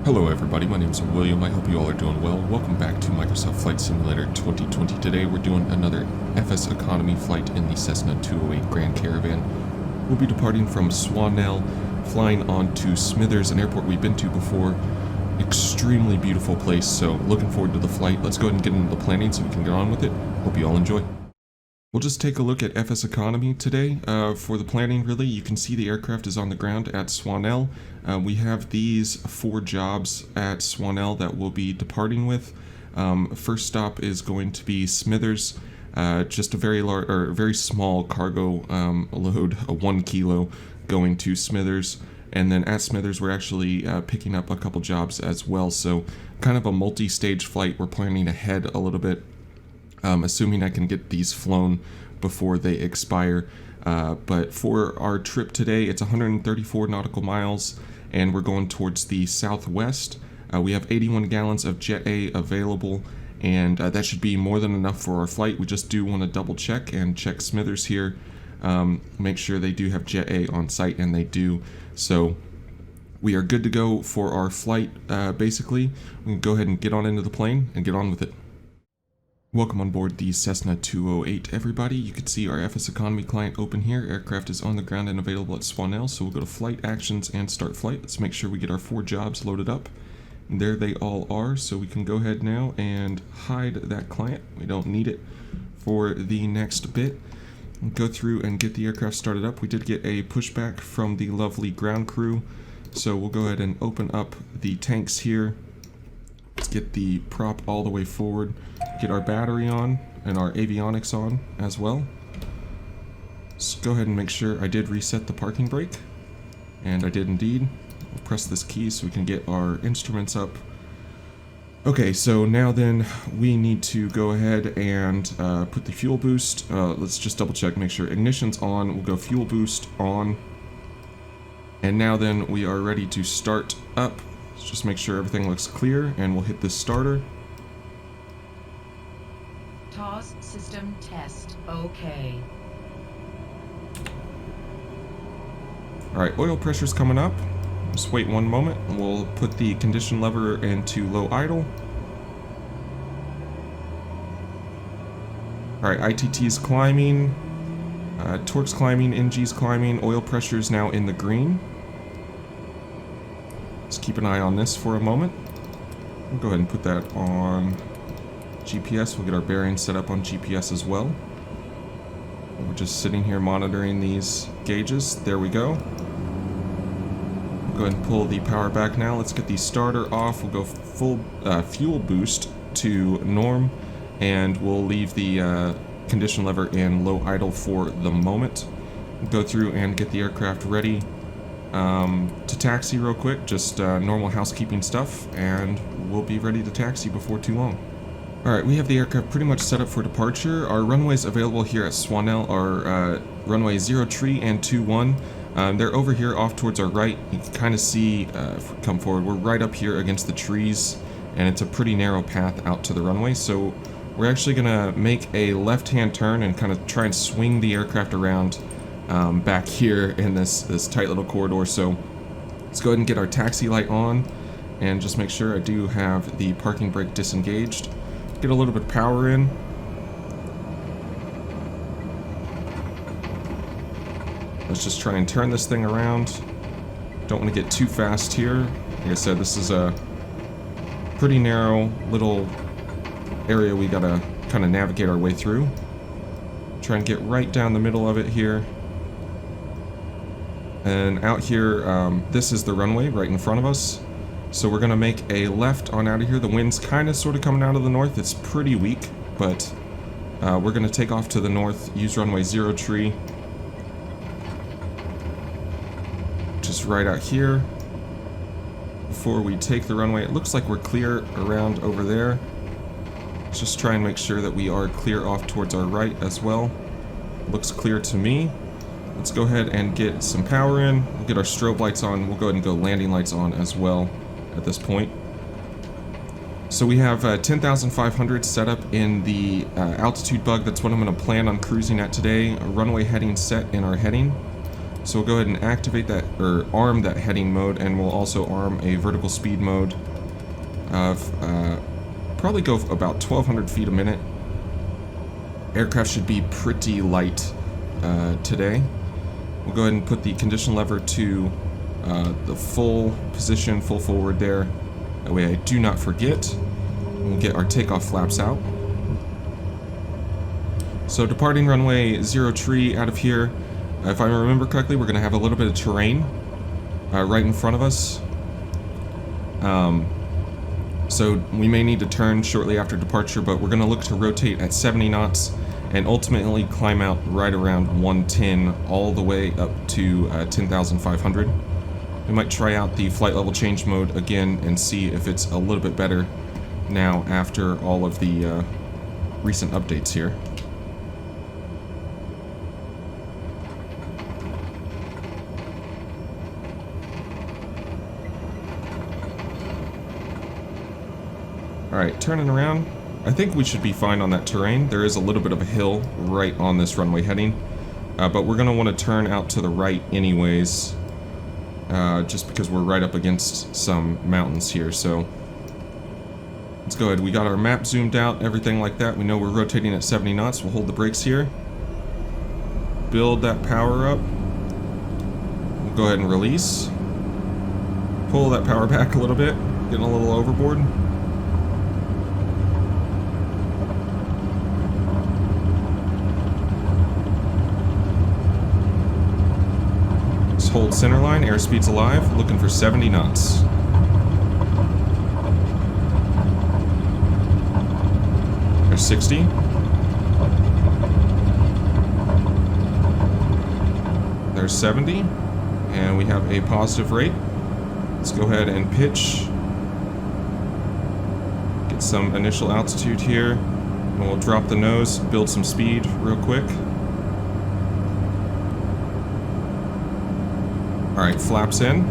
Hello everybody, my name is William. I hope you all are doing well. Welcome back to Microsoft Flight Simulator 2020. Today we're doing another FSEconomy flight in the Cessna 208 Grand Caravan. We'll be departing from Swannell, flying on to Smithers, an airport we've been to before. Extremely beautiful place, so looking forward to the flight. Let's go ahead and get into the planning so we can get on with it. Hope you all enjoy. We'll just take a look at FSEconomy today. For the planning, really, you can see the aircraft is on the ground at Swannell. We have these 4 jobs at Swannell that we'll be departing with. First stop is going to be Smithers, just a very small cargo load, a 1 kilo, going to Smithers. And then at Smithers, we're actually picking up a couple jobs as well. So kind of a multi-stage flight. We're planning ahead a little bit. Assuming I can get these flown before they expire. But for our trip today, it's 134 nautical miles, and we're going towards the southwest. We have 81 gallons of Jet A available, and that should be more than enough for our flight. We just do want to double check and check Smithers here, make sure they do have Jet A on site, and they do. So we are good to go for our flight, basically. We can go ahead and get on into the plane and get on with it. Welcome on board the Cessna 208, everybody. You can see our FSEconomy client open here. Aircraft is on the ground and available at Swannell, so we'll go to Flight Actions and Start Flight. Let's make sure we get our 4 jobs loaded up. And there they all are, so we can go ahead now and hide that client. We don't need it for the next bit. Go through and get the aircraft started up. We did get a pushback from the lovely ground crew, so we'll go ahead and open up the tanks here. Let's get the prop all the way forward. Get our battery on and our avionics on as well. Let's go ahead and make sure I did reset the parking brake. And I did indeed. We'll press this key so we can get our instruments up. Okay, so now then we need to go ahead and put the fuel boost. Let's just double check, make sure ignition's on. We'll go fuel boost on. And now then we are ready to start up. Let's just make sure everything looks clear, and we'll hit this starter. TOS system test, okay. Alright, oil pressure's coming up. Just wait one moment, and we'll put the condition lever into low idle. Alright, ITT's climbing, torque's climbing, NG's climbing, oil pressure's now in the green. Let's keep an eye on this for a moment. We'll go ahead and put that on GPS. We'll get our bearings set up on GPS as well. We're just sitting here monitoring these gauges. There we go. We'll go ahead and pull the power back now. Let's get the starter off. We'll go full fuel boost to norm, and we'll leave the condition lever in low idle for the moment. We'll go through and get the aircraft ready to taxi real quick, just normal housekeeping stuff, and we'll be ready to taxi before too long. Alright, we have the aircraft pretty much set up for departure. Our runways available here at Swannell are runway 03 and 21. They're over here off towards our right. You can kind of see, if we come forward, we're right up here against the trees, and it's a pretty narrow path out to the runway, so we're actually going to make a left-hand turn and kind of try and swing the aircraft around back here in this tight little corridor. So let's go ahead and get our taxi light on and just make sure I do have the parking brake disengaged. Get a little bit of power in. Let's just try and turn this thing around. Don't want to get too fast here. Like I said, this is a pretty narrow little area we gotta kind of navigate our way through. Try and get right down the middle of it here. And out here, this is the runway right in front of us. So we're going to make a left on out of here. The wind's kind of sort of coming out of the north. It's pretty weak, but we're going to take off to the north, use runway 03. Just right out here. Before we take the runway, it looks like we're clear around over there. Let's just try and make sure that we are clear off towards our right as well. Looks clear to me. Let's go ahead and get some power in. We'll get our strobe lights on. We'll go ahead and go landing lights on as well at this point. So we have 10,500 set up in the altitude bug. That's what I'm going to plan on cruising at today. A runway heading set in our heading. So we'll go ahead and activate that, or arm that heading mode, and we'll also arm a vertical speed mode of probably go about 1,200 feet a minute. Aircraft should be pretty light today. We'll go ahead and put the condition lever to the full position, full forward there. That way I do not forget. We'll get our takeoff flaps out. So departing runway 03 out of here. If I remember correctly, we're going to have a little bit of terrain right in front of us. So we may need to turn shortly after departure, but we're going to look to rotate at 70 knots and ultimately climb out right around 110 all the way up to 10,500. We might try out the flight level change mode again and see if it's a little bit better now after all of the recent updates here. Alright, turning around. I think we should be fine on that terrain. There is a little bit of a hill right on this runway heading, but we're going to want to turn out to the right anyways, just because we're right up against some mountains here. So let's go ahead. We got our map zoomed out, everything like that. We know we're rotating at 70 knots. We'll hold the brakes here. Build that power up. We'll go ahead and release. Pull that power back a little bit. Getting a little overboard. Hold center line, airspeed's alive, looking for 70 knots. There's 60. There's 70. And we have a positive rate. Let's go ahead and pitch. Get some initial altitude here. And we'll drop the nose, build some speed real quick. Alright, flaps in.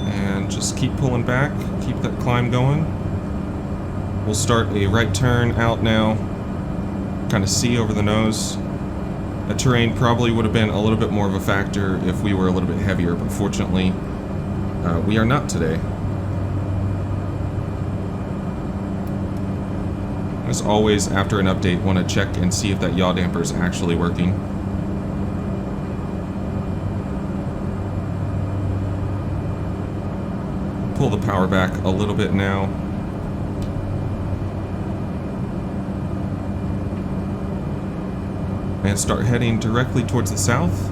And just keep pulling back, keep that climb going. We'll start a right turn out now. Kind of see over the nose. The terrain probably would have been a little bit more of a factor if we were a little bit heavier, but fortunately, we are not today. As always, after an update, want to check and see if that yaw damper is actually working. Pull the power back a little bit now. And start heading directly towards the south.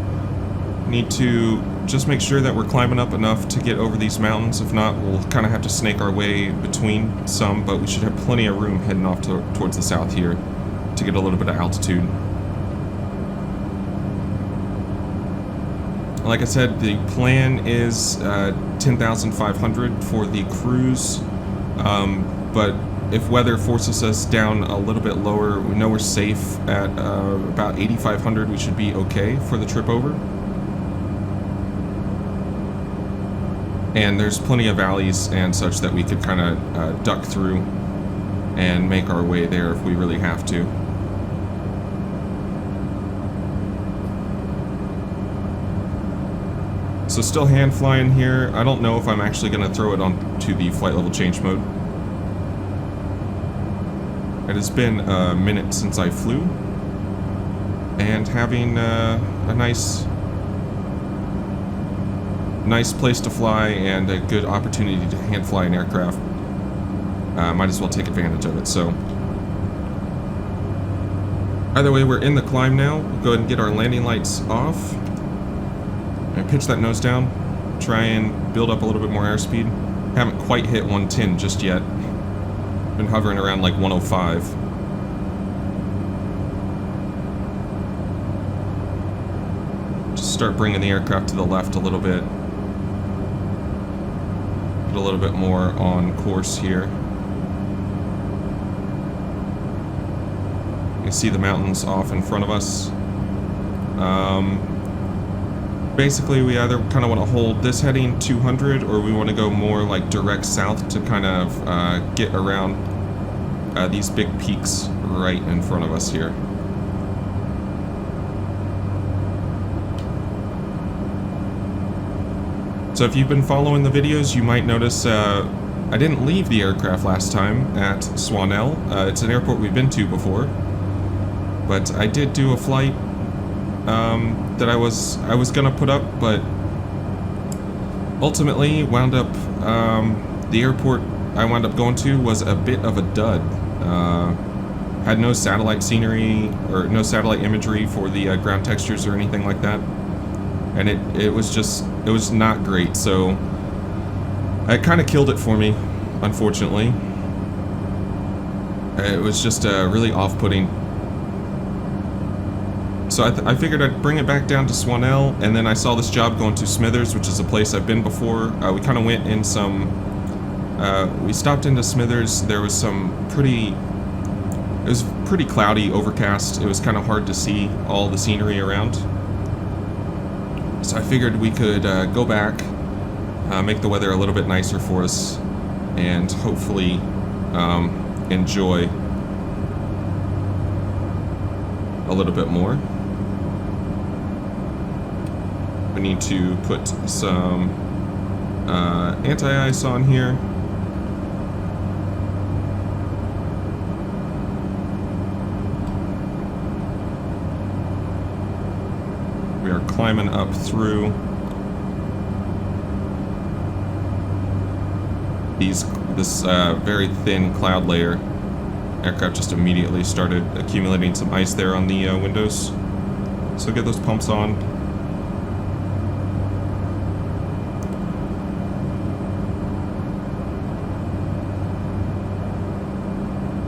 Need to just make sure that we're climbing up enough to get over these mountains. If not, we'll kind of have to snake our way between some, but we should have plenty of room heading off towards the south here to get a little bit of altitude. Like I said, the plan is 10,500 for the cruise, but if weather forces us down a little bit lower, we know we're safe at about 8,500. We should be okay for the trip over. And there's plenty of valleys and such that we could kind of duck through and make our way there if we really have to. So still hand flying here. I don't know if I'm actually going to throw it onto the flight level change mode. It has been a minute since I flew, and having a nice place to fly and a good opportunity to hand fly an aircraft, might as well take advantage of it. So either way, we're in the climb now. We'll go ahead and get our landing lights off. And pitch that nose down, try and build up a little bit more airspeed. Haven't quite hit 110 just yet. Been hovering around like 105. Just start bringing the aircraft to the left a little bit. Get a little bit more on course here. You can see the mountains off in front of us. Basically, we either kind of want to hold this heading 200, or we want to go more like direct south to kind of get around these big peaks right in front of us here. So if you've been following the videos, you might notice I didn't leave the aircraft last time at Swannell. It's an airport we've been to before, but I did do a flight that I was gonna put up, but ultimately wound up the airport I wound up going to was a bit of a dud. Had no satellite scenery or no satellite imagery for the ground textures or anything like that, and it was not great. So it kind of killed it for me, unfortunately. It was just really off-putting. So I figured I'd bring it back down to Swannell, and then I saw this job going to Smithers, which is a place I've been before. We kind of went in some... we stopped into Smithers. There was some pretty... It was pretty cloudy, overcast. It was kind of hard to see all the scenery around. So I figured we could go back, make the weather a little bit nicer for us, and hopefully enjoy a little bit more. We need to put some anti-ice on here. We are climbing up through this very thin cloud layer. Aircraft just immediately started accumulating some ice there on the windows. So get those pumps on.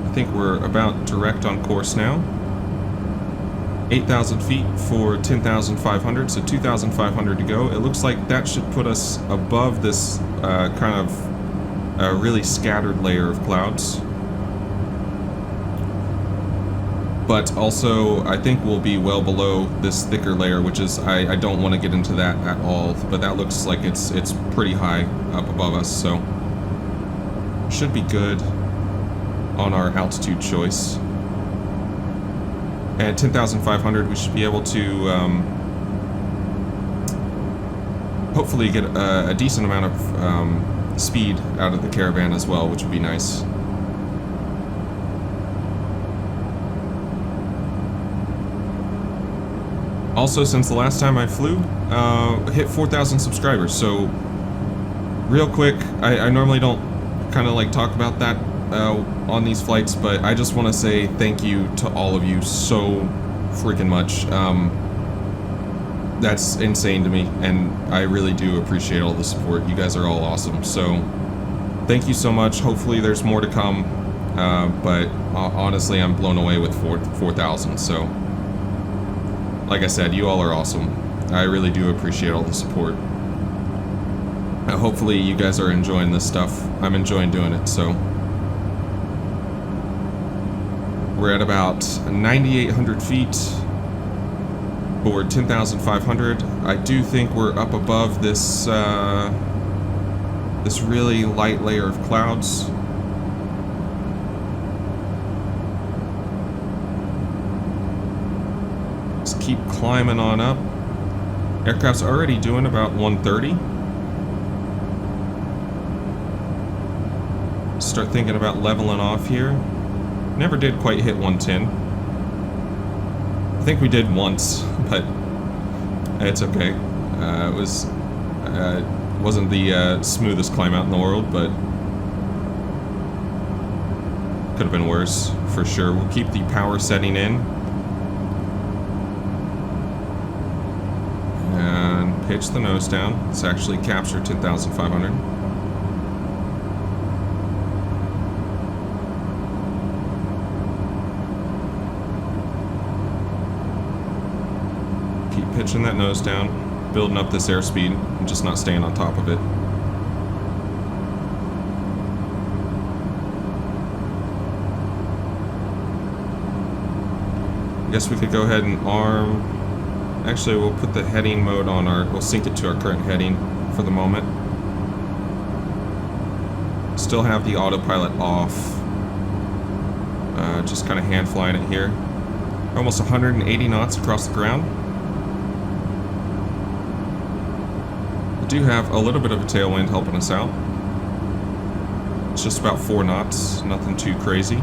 I think we're about direct on course now. 8,000 feet for 10,500, so 2,500 to go. It looks like that should put us above this kind of really scattered layer of clouds. But also, I think we'll be well below this thicker layer, which is, I don't want to get into that at all, but that looks like it's pretty high up above us, so should be good on our altitude choice. At 10,500, we should be able to hopefully get a decent amount of speed out of the Caravan as well, which would be nice. Also, since the last time I flew, hit 4,000 subscribers, so real quick, I normally don't kind of like talk about that on these flights, but I just want to say thank you to all of you so freaking much. That's insane to me, and I really do appreciate all the support. You guys are all awesome, so thank you so much. Hopefully there's more to come, but honestly, I'm blown away with 4,000, so like I said, you all are awesome. I really do appreciate all the support. Hopefully you guys are enjoying this stuff. I'm enjoying doing it, so we're at about 9,800 feet for 10,500. I do think we're up above this this really light layer of clouds. Just keep climbing on up. Aircraft's already doing about 130. Start thinking about leveling off here. Never did quite hit 110. I think we did once, but it's okay. It wasn't the smoothest climb out in the world, but could have been worse for sure. We'll keep the power setting in and pitch the nose down. Let's actually capture 10,500. Pitching that nose down, building up this airspeed, and just not staying on top of it. I guess we could go ahead and arm. Actually, we'll put the heading mode on we'll sync it to our current heading for the moment. Still have the autopilot off. Just kind of hand flying it here. Almost 180 knots across the ground. do have a little bit of a tailwind helping us out. It's just about 4 knots, nothing too crazy.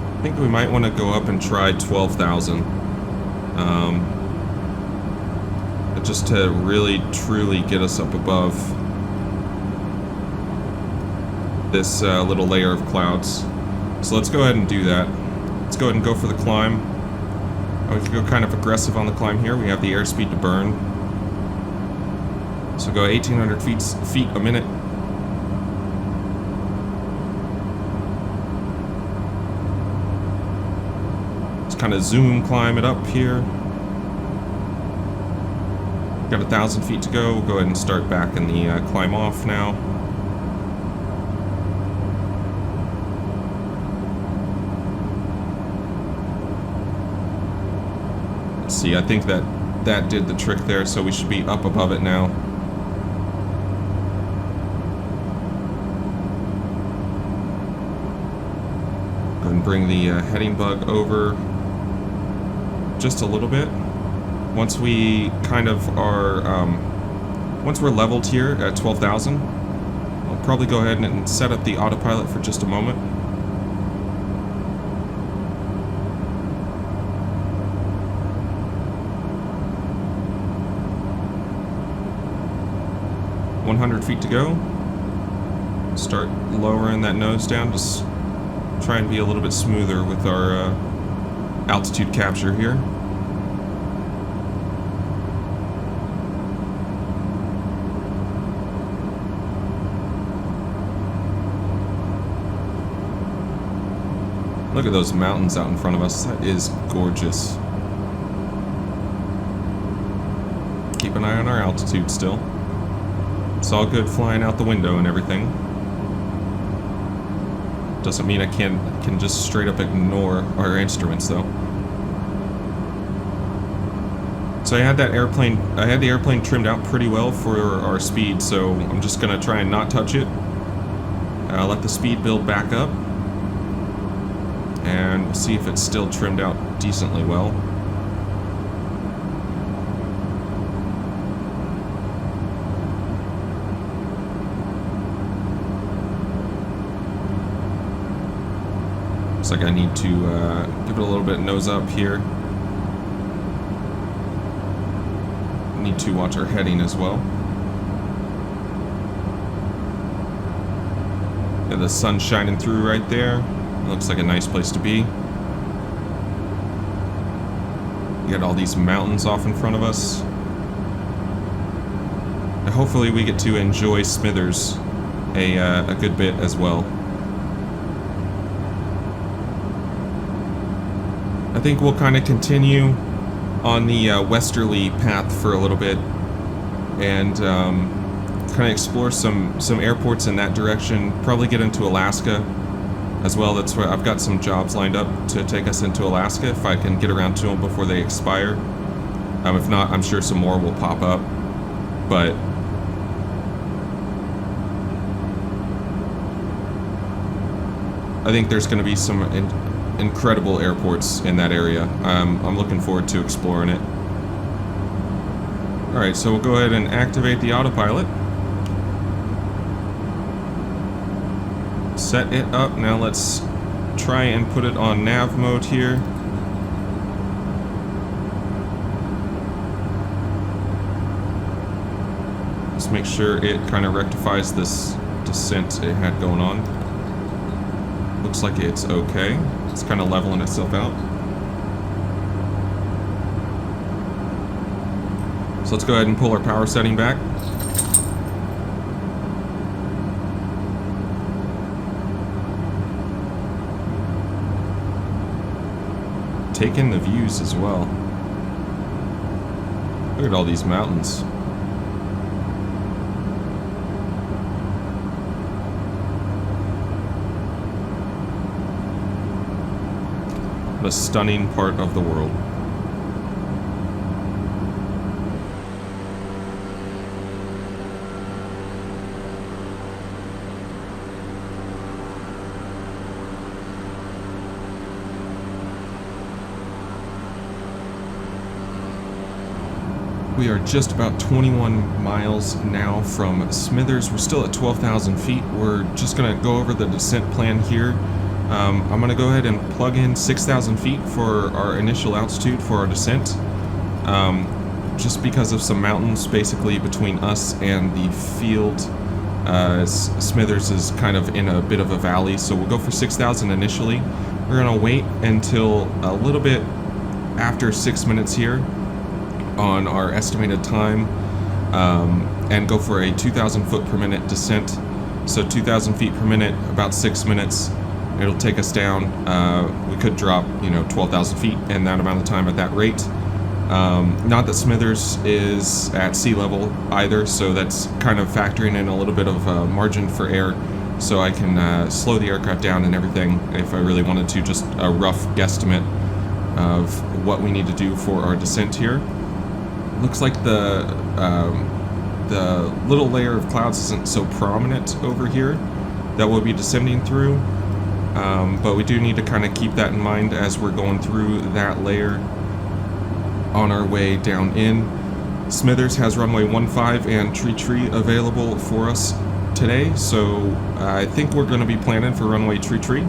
I think we might want to go up and try 12,000. Just to really, truly get us up above this little layer of clouds. So let's go ahead and do that. Let's go ahead and go for the climb. We can go kind of aggressive on the climb here. We have the airspeed to burn. So go 1,800 feet a minute. Let's kind of zoom climb it up here. Got 1,000 feet to go. We'll go ahead and start back in the climb off now. Let's see, I think that did the trick there, so we should be up above it now. Go ahead and bring the heading bug over just a little bit. Once we kind of are, once we're leveled here at 12,000, I'll probably go ahead and set up the autopilot for just a moment. ,100 feet to go. Start lowering that nose down, just try and be a little bit smoother with our altitude capture here. Look at those mountains out in front of us. That is gorgeous. Keep an eye on our altitude still. It's all good flying out the window and everything. Doesn't mean I can just straight up ignore our instruments though. So I had the airplane trimmed out pretty well for our speed, so I'm just gonna try and not touch it. Let the speed build back up. And we'll see if it's still trimmed out decently well. Looks like I need to give it a little bit nose up here. Need to watch our heading as well. Yeah, the sun's shining through right there. Looks like a nice place to be. We got all these mountains off in front of us. And hopefully we get to enjoy Smithers a good bit as well. I think we'll kind of continue on the westerly path for a little bit and kind of explore some airports in that direction. Probably get into Alaska as well. That's where I've got some jobs lined up to take us into Alaska if I can get around to them before they expire. If not, I'm sure some more will pop up. But I think there's going to be some incredible airports in that area. I'm looking forward to exploring it. Alright, so we'll go ahead and activate the autopilot. Set it up. Now let's try and put it on nav mode here. Let's make sure it kind of rectifies this descent it had going on. Looks like it's okay. It's kind of leveling itself out. So let's go ahead and pull our power setting back. Take in the views as well. Look at all these mountains. What a stunning part of the world. We are just about 21 miles now from Smithers. We're still at 12,000 feet. We're just going to go over the descent plan here. I'm going to go ahead and plug in 6,000 feet for our initial altitude for our descent. Just because of some mountains basically between us and the field. Smithers is kind of in a bit of a valley, so we'll go for 6,000 initially. We're going to wait until a little bit after 6 minutes here on our estimated time, and go for a 2,000 foot per minute descent. So 2,000 feet per minute, about 6 minutes. It'll take us down. We could drop, 12,000 feet in that amount of time at that rate. Not that Smithers is at sea level either, so that's kind of factoring in a little bit of margin for error, so I can slow the aircraft down and everything if I really wanted to. Just a rough guesstimate of what we need to do for our descent here. Looks like the little layer of clouds isn't so prominent over here that we'll be descending through, but we do need to kind of keep that in mind as we're going through that layer on our way down in. Smithers has runway 15 and tree available for us today, so I think we're going to be planning for runway tree,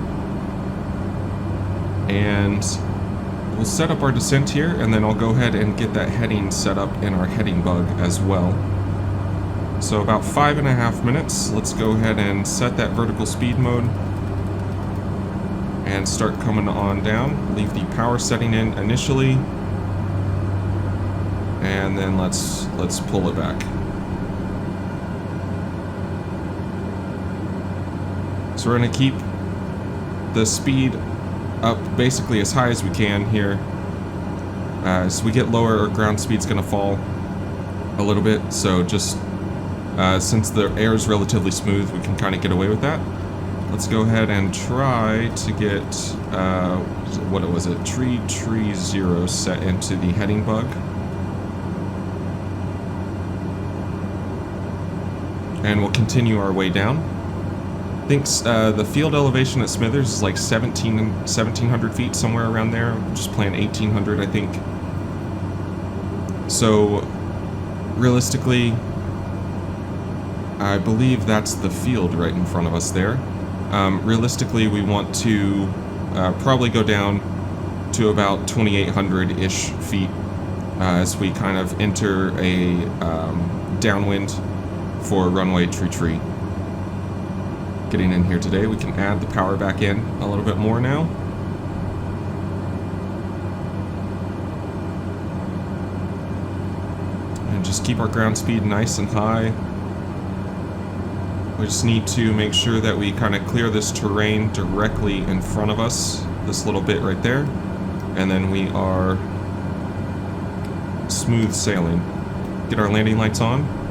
and we'll set up our descent here, and then I'll go ahead and get that heading set up in our heading bug as well. So about 5.5 minutes. Let's go ahead and set that vertical speed mode and start coming on down. Leave the power setting in initially, and then let's pull it back. So we're going to keep the speed up basically as high as we can here. As we get lower, our ground speed's going to fall a little bit, so just since the air is relatively smooth, we can kind of get away with that. Let's go ahead and try to get what was it, tree 0 set into the heading bug. And we'll continue our way down. I think the field elevation at Smithers is like 1,700 feet, somewhere around there. I'm just playing 1,800, I think. So, realistically, I believe that's the field right in front of us there. Realistically, we want to probably go down to about 2,800-ish feet as we kind of enter a downwind for runway tree. Getting in here today, we can add the power back in a little bit more now. And just keep our ground speed nice and high. We just need to make sure that we kind of clear this terrain directly in front of us, this little bit right there, and then we are smooth sailing. Get our landing lights on.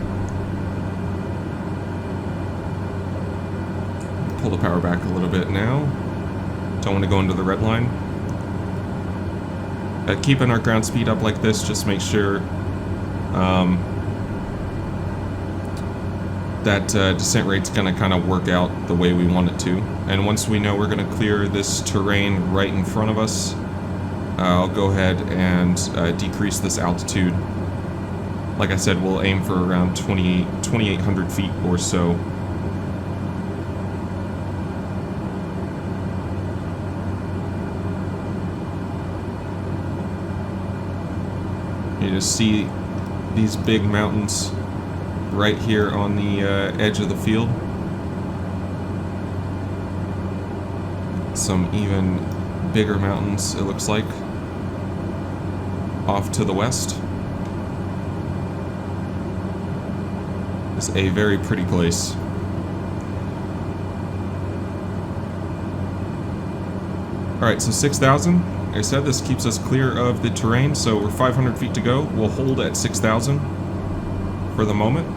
Pull the power back a little bit now. Don't want to go into the red line. Keeping our ground speed up like this just make sure that descent rate's going to kind of work out the way we want it to. And once we know we're going to clear this terrain right in front of us, I'll go ahead and decrease this altitude. Like I said, we'll aim for around 2,800 feet or so. You just see these big mountains right here on the edge of the field. Some even bigger mountains, it looks like, off to the west. It's a very pretty place. Alright, so 6,000. Like I said, this keeps us clear of the terrain, so we're 500 feet to go. We'll hold at 6,000 for the moment.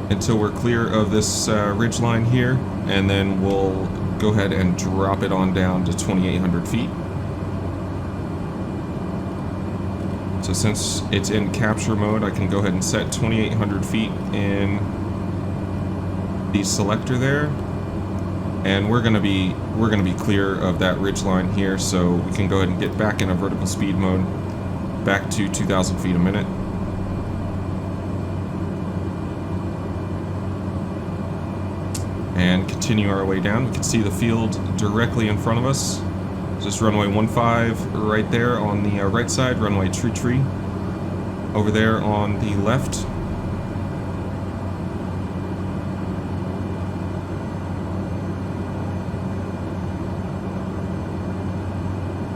Until we're clear of this ridge line here, and then we'll go ahead and drop it on down to 2,800 feet. So since it's in capture mode, I can go ahead and set 2,800 feet in the selector there, And we're gonna be clear of that ridge line here, so we can go ahead and get back in a vertical speed mode, back to 2,000 feet a minute. And continue our way down. We can see the field directly in front of us. Just runway 15 right there on the right side, runway tree over there on the left.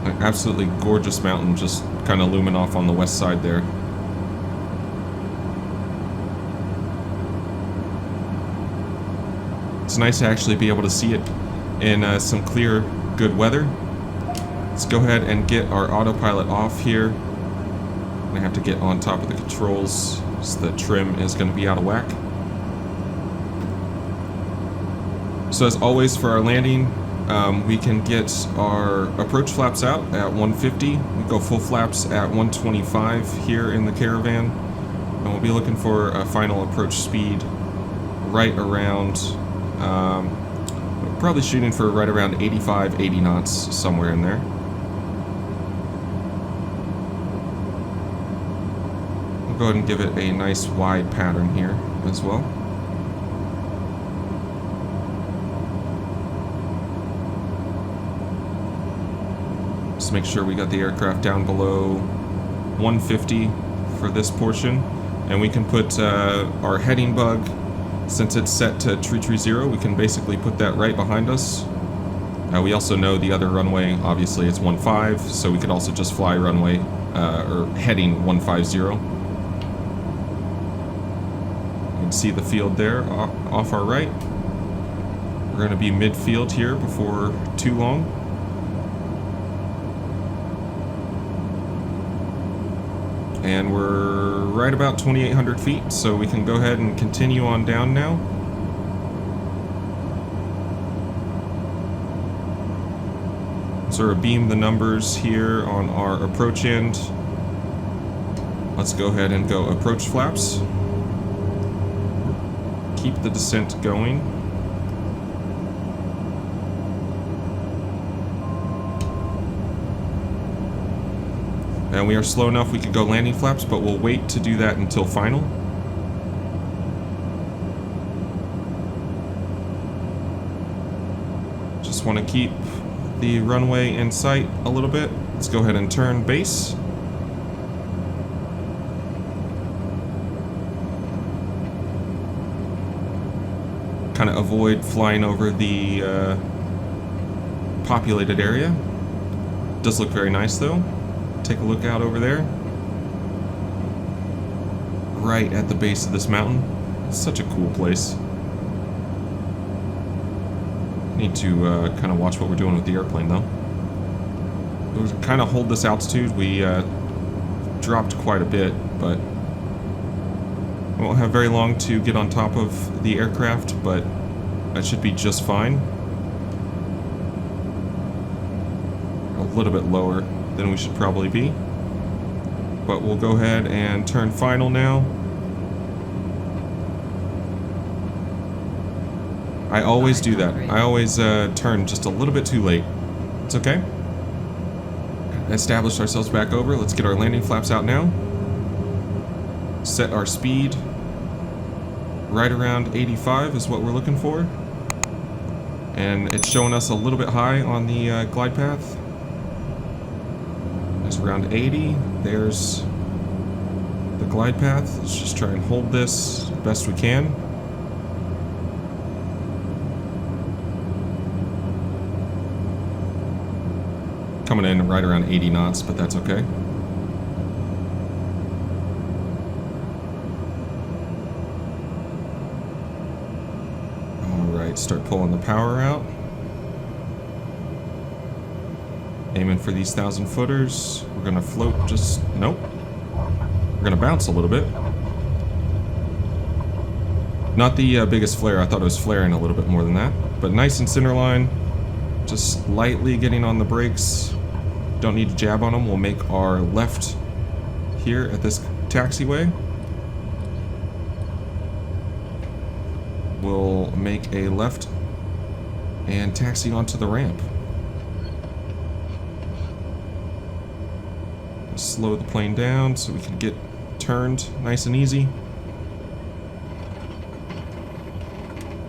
An absolutely gorgeous mountain just kind of looming off on the west side there. It's nice to actually be able to see it in some clear, good weather. Let's go ahead and get our autopilot off here. I have to get on top of the controls, so the trim is going to be out of whack. So as always for our landing, we can get our approach flaps out at 150. We go full flaps at 125 here in the Caravan. And we'll be looking for a final approach speed right around, probably shooting for right around 85, 80 knots, somewhere in there. We'll go ahead and give it a nice wide pattern here as well. Just make sure we got the aircraft down below 150 for this portion. And we can put our heading bug, since it's set to 330, we can basically put that right behind us. We also know the other runway, obviously it's 15, so we could also just fly runway, or heading 150. You can see the field there off our right. We're going to be mid-field here before too long. And we're right about 2,800 feet, so we can go ahead and continue on down now. Sort of beam the numbers here on our approach end. Let's go ahead and go approach flaps. Keep the descent going. And we are slow enough we could go landing flaps, but we'll wait to do that until final. Just want to keep the runway in sight a little bit. Let's go ahead and turn base. Kind of avoid flying over the populated area. Does look very nice though. Take a look out over there. Right at the base of this mountain. It's such a cool place. Need to kind of watch what we're doing with the airplane though. We kind of hold this altitude. We dropped quite a bit, but we won't have very long to get on top of the aircraft, but that should be just fine. A little bit lower than we should probably be, but we'll go ahead and turn final now. I always do that. I always turn just a little bit too late. It's okay. Establish ourselves back over. Let's get our landing flaps out now. Set our speed right around 85 is what we're looking for, and it's showing us a little bit high on the glide path. Around 80. There's the glide path. Let's just try and hold this best we can. Coming in right around 80 knots, but that's okay. Alright, start pulling the power out. Aiming for these 1,000 footers. We're gonna float just... nope. We're gonna bounce a little bit. Not the biggest flare. I thought it was flaring a little bit more than that. But nice and center line. Just lightly getting on the brakes. Don't need to jab on them. We'll make our left here at this taxiway. We'll make a left and taxi onto the ramp. Slow the plane down so we can get turned nice and easy.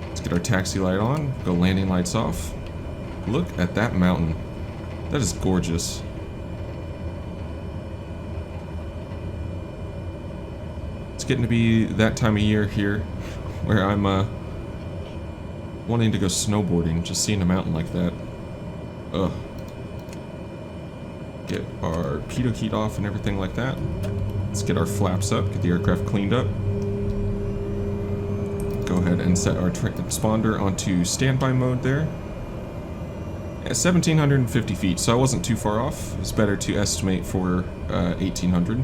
Let's get our taxi light on, go landing lights off. Look at that mountain. That is gorgeous. It's getting to be that time of year here where I'm wanting to go snowboarding, just seeing a mountain like that. Ugh. Get our pitot heat off and everything like that. Let's get our flaps up, get the aircraft cleaned up. Go ahead and set our transponder onto standby mode there. Yeah, 1,750 feet, so I wasn't too far off. It's better to estimate for 1,800.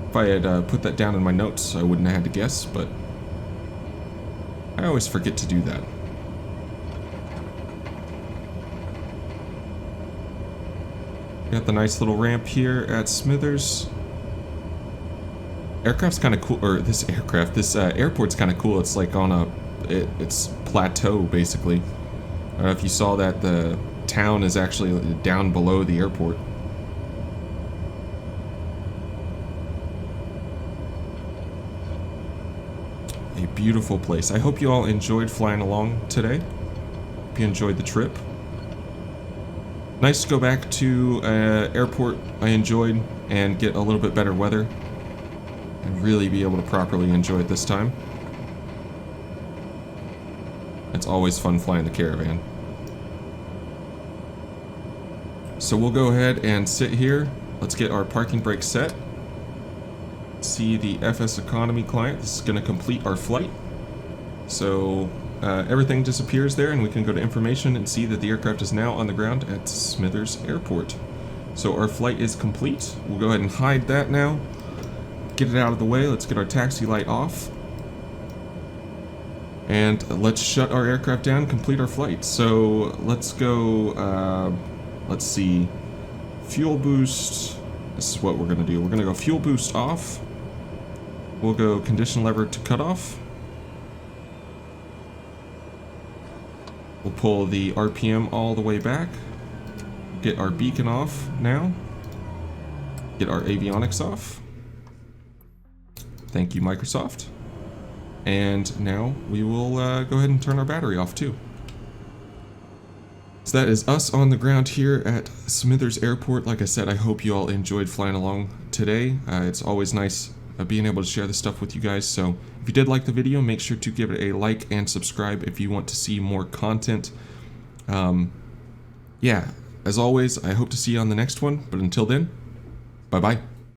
If I had put that down in my notes, I wouldn't have had to guess, but I always forget to do that. Got the nice little ramp here at Smithers. Aircraft's kind of cool, or this airport's kind of cool. It's like on a, it's plateau basically. I don't know if you saw that the town is actually down below the airport. A beautiful place. I hope you all enjoyed flying along today. Hope you enjoyed the trip. Nice to go back to airport I enjoyed and get a little bit better weather and really be able to properly enjoy it this time. It's always fun flying the Caravan. So we'll go ahead and sit here. Let's get our parking brake set. See the FSEconomy client. This is going to complete our flight. So everything disappears there, and we can go to information and see that the aircraft is now on the ground at Smithers Airport. So our flight is complete. We'll go ahead and hide that now. Get it out of the way. Let's get our taxi light off. And let's shut our aircraft down, complete our flight. So let's go, let's see, fuel boost. This is what we're going to do. We're going to go fuel boost off. We'll go condition lever to cutoff. We'll pull the RPM all the way back. Get our beacon off now. Get our avionics off. Thank you, Microsoft. And now we will go ahead and turn our battery off too. So that is us on the ground here at Smithers Airport. Like I said, I hope you all enjoyed flying along today. It's always nice being able to share this stuff with you guys. So if you did like the video, make sure to give it a like and subscribe if you want to see more content. Yeah, as always, I hope to see you on the next one. But until then, bye-bye.